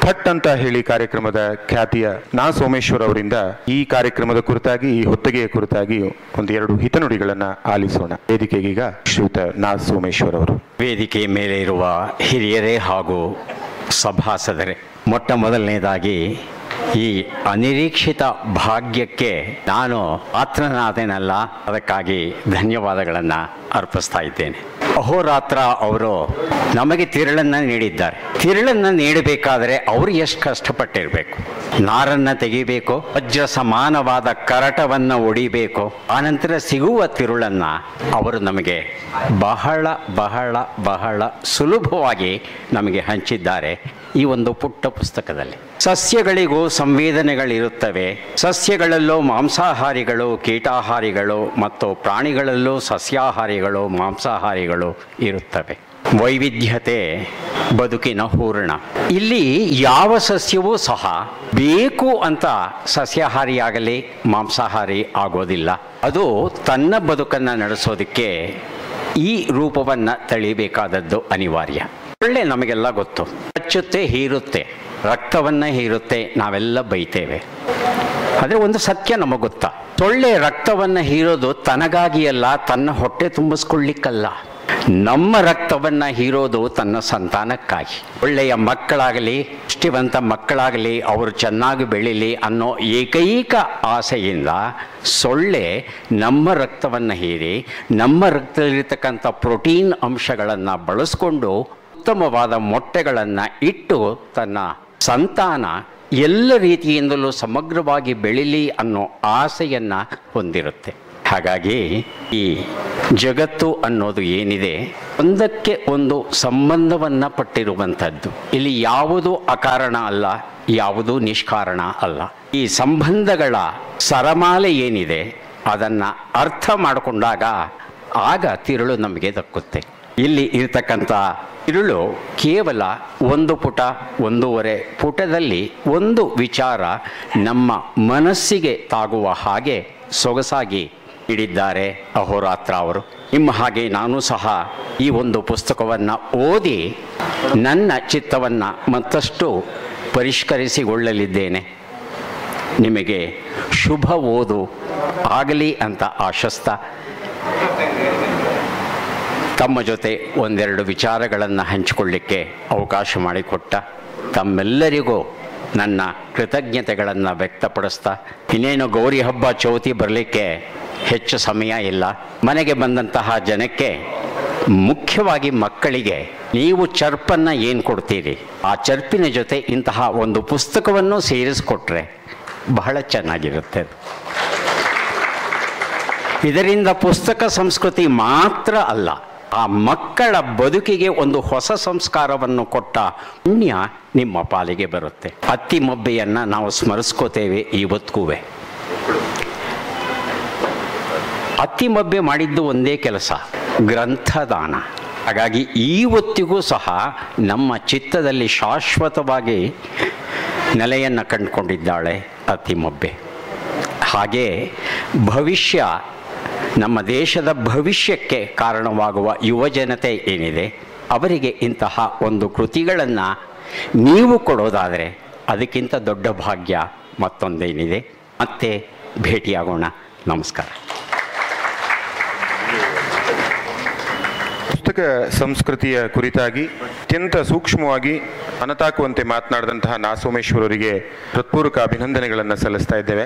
ಥಟ್ ಅಂತ ಹೇಳಿ ಕಾರ್ಯಕ್ರಮದ ಖ್ಯಾತಿಯ ನಾ ಸೋಮೇಶ್ವರ್ ಅವರಿಂದ ಈ ಕಾರ್ಯಕ್ರಮದ ಕುರಿತಾಗಿ, ಈ ಹೊತ್ತಿಗೆಯ ಕುರಿತಾಗಿ ಒಂದೆರಡು ಹಿತನುಡಿಗಳನ್ನ ಆಲಿಸೋಣ. ವೇದಿಕೆಗೀಗ ಶ್ರೀಯುತ ನಾ ಸೋಮೇಶ್ವರ್ ಅವರು. ವೇದಿಕೆಯ ಮೇಲೆ ಇರುವ ಹಿರಿಯರೇ ಹಾಗೂ ಸಭಾಸದರೇ, ಮೊಟ್ಟ ಮೊದಲನೇದಾಗಿ ಈ ಅನಿರೀಕ್ಷಿತ ಭಾಗ್ಯಕ್ಕೆ ನಾನು ಪಾತ್ರನಾದೇನಲ್ಲ, ಅದಕ್ಕಾಗಿ ಧನ್ಯವಾದಗಳನ್ನು ಅರ್ಪಿಸ್ತಾ ಇದ್ದೇನೆ. ಅಹೋರಾತ್ರ ಅವರು ನಮಗೆ ತಿರುಳನ್ನು ನೀಡಿದ್ದಾರೆ. ತಿರುಳನ್ನು ನೀಡಬೇಕಾದರೆ ಅವರು ಎಷ್ಟು ಕಷ್ಟಪಟ್ಟಿರಬೇಕು. ನಾರನ್ನು ತೆಗಿಬೇಕು, ವಜ್ರ ಸಮಾನವಾದ ಕರಟವನ್ನು ಒಡಿಬೇಕು, ಆನಂತರ ಸಿಗುವ ತಿರುಳನ್ನು ಅವರು ನಮಗೆ ಬಹಳ ಬಹಳ ಬಹಳ ಸುಲಭವಾಗಿ ನಮಗೆ ಹಂಚಿದ್ದಾರೆ ಈ ಒಂದು ಪುಟ್ಟ ಪುಸ್ತಕದಲ್ಲಿ. ಸಸ್ಯಗಳಿಗೂ ಸಂವೇದನೆಗಳಿರುತ್ತವೆ. ಸಸ್ಯಗಳಲ್ಲೂ ಮಾಂಸಾಹಾರಿಗಳು, ಕೀಟಾಹಾರಿಗಳು ಮತ್ತು ಪ್ರಾಣಿಗಳಲ್ಲೂ ಸಸ್ಯಾಹಾರಿಗಳು, ಮಾಂಸಾಹಾರಿಗಳು ಇರುತ್ತವೆ. ವೈವಿಧ್ಯತೆ ಬದುಕಿನ ಹೂರಣ. ಇಲ್ಲಿ ಯಾವ ಸಸ್ಯವೂ ಸಹ ಬೇಕು ಅಂತ ಸಸ್ಯಾಹಾರಿಯಾಗಲಿ ಮಾಂಸಾಹಾರಿ ಆಗೋದಿಲ್ಲ. ಅದು ತನ್ನ ಬದುಕನ್ನು ನಡೆಸೋದಕ್ಕೆ ಈ ರೂಪವನ್ನು ತಳಿಬೇಕಾದದ್ದು ಅನಿವಾರ್ಯ. ಒಳ್ಳೆ ನಮಗೆಲ್ಲ ಗೊತ್ತು, ಹಚ್ಚುತ್ತೆ, ಹೀರುತ್ತೆ, ರಕ್ತವನ್ನು ಹೀರುತ್ತೆ, ನಾವೆಲ್ಲ ಬೈತೇವೆ. ಆದರೆ ಒಂದು ಸತ್ಯ ನಮಗೆ ಗೊತ್ತಾ, ಸೊಳ್ಳೆ ರಕ್ತವನ್ನು ಹೀರೋದು ತನಗಾಗಿ ಅಲ್ಲ, ತನ್ನ ಹೊಟ್ಟೆ ತುಂಬಿಸ್ಕೊಳ್ಳಿಕ್ಕಲ್ಲ. ನಮ್ಮ ರಕ್ತವನ್ನು ಹೀರೋದು ತನ್ನ ಸಂತಾನಕ್ಕಾಗಿ. ಒಳ್ಳೆಯ ಮಕ್ಕಳಾಗಲಿ, ಪುಷ್ಟಿವಂತ ಮಕ್ಕಳಾಗಲಿ, ಅವರು ಚೆನ್ನಾಗಿ ಬೆಳೀಲಿ ಅನ್ನೋ ಏಕೈಕ ಆಸೆಯಿಂದ ಸೊಳ್ಳೆ ನಮ್ಮ ರಕ್ತವನ್ನು ಹೀರಿ ನಮ್ಮ ರಕ್ತದಲ್ಲಿರ್ತಕ್ಕಂಥ ಪ್ರೋಟೀನ್ ಅಂಶಗಳನ್ನು ಬಳಸ್ಕೊಂಡು ಉತ್ತಮವಾದ ಮೊಟ್ಟೆಗಳನ್ನು ಇಟ್ಟು ತನ್ನ ಸಂತಾನ ಎಲ್ಲ ರೀತಿಯಿಂದಲೂ ಸಮಗ್ರವಾಗಿ ಬೆಳೀಲಿ ಅನ್ನೋ ಆಸೆಯನ್ನು ಹೊಂದಿರುತ್ತೆ. ಹಾಗಾಗಿ ಈ ಜಗತ್ತು ಅನ್ನೋದು ಏನಿದೆ, ಒಂದಕ್ಕೆ ಒಂದು ಸಂಬಂಧವನ್ನು ಪಟ್ಟಿರುವಂಥದ್ದು. ಇಲ್ಲಿ ಯಾವುದೂ ಅಕಾರಣ ಅಲ್ಲ, ಯಾವುದೂ ನಿಷ್ಕಾರಣ ಅಲ್ಲ. ಈ ಸಂಬಂಧಗಳ ಸರಮಾಲೆ ಏನಿದೆ ಅದನ್ನು ಅರ್ಥ ಮಾಡಿಕೊಂಡಾಗ ಆಗ ತಿರುಳು ನಮಗೆ ದಕ್ಕುತ್ತೆ. ಇಲ್ಲಿ ಇರತಕ್ಕಂಥ ತಿರುಳು ಕೇವಲ ಒಂದು ಪುಟ, ಒಂದೂವರೆ ಪುಟದಲ್ಲಿ ಒಂದು ವಿಚಾರ ನಮ್ಮ ಮನಸ್ಸಿಗೆ ತಾಗುವ ಹಾಗೆ ಸೊಗಸಾಗಿ ನೀಡಿದ್ದಾರೆ ಅಹೋರಾತ್ರ ಅವರು. ನಿಮ್ಮ ಹಾಗೆ ನಾನು ಸಹ ಈ ಒಂದು ಪುಸ್ತಕವನ್ನು ಓದಿ ನನ್ನ ಚಿತ್ತವನ್ನು ಮತ್ತಷ್ಟು ಪರಿಷ್ಕರಿಸಿಕೊಳ್ಳಲಿದ್ದೇನೆ. ನಿಮಗೆ ಶುಭ ಓದು ಆಗಲಿ ಅಂತ ಆಶಿಸ್ತಾ, ತಮ್ಮ ಜೊತೆ ಒಂದೆರಡು ವಿಚಾರಗಳನ್ನು ಹಂಚಿಕೊಳ್ಳಿಕ್ಕೆ ಅವಕಾಶ ಮಾಡಿಕೊಟ್ಟ ತಮ್ಮೆಲ್ಲರಿಗೂ ನನ್ನ ಕೃತಜ್ಞತೆಗಳನ್ನು ವ್ಯಕ್ತಪಡಿಸ್ತಾ, ಇನ್ನೇನು ಗೌರಿ ಹಬ್ಬ ಚೌತಿ ಬರಲಿಕ್ಕೆ ಹೆಚ್ಚು ಸಮಯ ಇಲ್ಲ. ಮನೆಗೆ ಬಂದಂತಹ ಜನಕ್ಕೆ, ಮುಖ್ಯವಾಗಿ ಮಕ್ಕಳಿಗೆ, ನೀವು ಚರ್ಪನ್ನು ಏನು ಕೊಡ್ತೀರಿ, ಆ ಚರ್ಪಿನ ಜೊತೆ ಇಂತಹ ಒಂದು ಪುಸ್ತಕವನ್ನು ಸೇರಿಸಿಕೊಟ್ರೆ ಬಹಳ ಚೆನ್ನಾಗಿರುತ್ತೆ. ಇದರಿಂದ ಪುಸ್ತಕ ಸಂಸ್ಕೃತಿ ಮಾತ್ರ ಅಲ್ಲ, ಆ ಮಕ್ಕಳ ಬದುಕಿಗೆ ಒಂದು ಹೊಸ ಸಂಸ್ಕಾರವನ್ನು ಕೊಟ್ಟ ಪುಣ್ಯ ನಿಮ್ಮ ಪಾಲಿಗೆ ಬರುತ್ತೆ. ಅತ್ತಿಮಬ್ಬೆಯನ್ನು ನಾವು ಸ್ಮರಿಸ್ಕೋತೇವೆ ಇವತ್ತಿಗೂ. ಅತ್ತಿಮಬ್ಬೆ ಮಾಡಿದ್ದು ಒಂದೇ ಕೆಲಸ, ಗ್ರಂಥದಾನ. ಹಾಗಾಗಿ ಇವತ್ತಿಗೂ ಸಹ ನಮ್ಮ ಚಿತ್ತದಲ್ಲಿ ಶಾಶ್ವತವಾಗಿ ನೆಲೆಯನ್ನು ಕಂಡುಕೊಂಡಿದ್ದಾಳೆ ಅತ್ತಿಮಬ್ಬೆ. ಹಾಗೆ ಭವಿಷ್ಯ, ನಮ್ಮ ದೇಶದ ಭವಿಷ್ಯಕ್ಕೆ ಕಾರಣವಾಗುವ ಯುವಜನತೆ ಏನಿದೆ, ಅವರಿಗೆ ಇಂತಹ ಒಂದು ಕೃತಿಗಳನ್ನು ನೀವು ಕೊಡೋದಾದರೆ ಅದಕ್ಕಿಂತ ದೊಡ್ಡ ಭಾಗ್ಯ ಮತ್ತೊಂದೇನಿದೆ. ಮತ್ತೆ ಭೇಟಿಯಾಗೋಣ. ನಮಸ್ಕಾರ. ಪುಸ್ತಕ ಸಂಸ್ಕೃತಿಯ ಕುರಿತಾಗಿ ಅತ್ಯಂತ ಸೂಕ್ಷ್ಮವಾಗಿ ಮನತಾಕುವಂತೆ ಮಾತನಾಡಿದಂತಹ ನಾ ಸೋಮೇಶ್ವರ್ ಅವರಿಗೆ ಹೃತ್ಪೂರ್ವಕ ಅಭಿನಂದನೆಗಳನ್ನು ಸಲ್ಲಿಸ್ತಾ ಇದ್ದೇವೆ.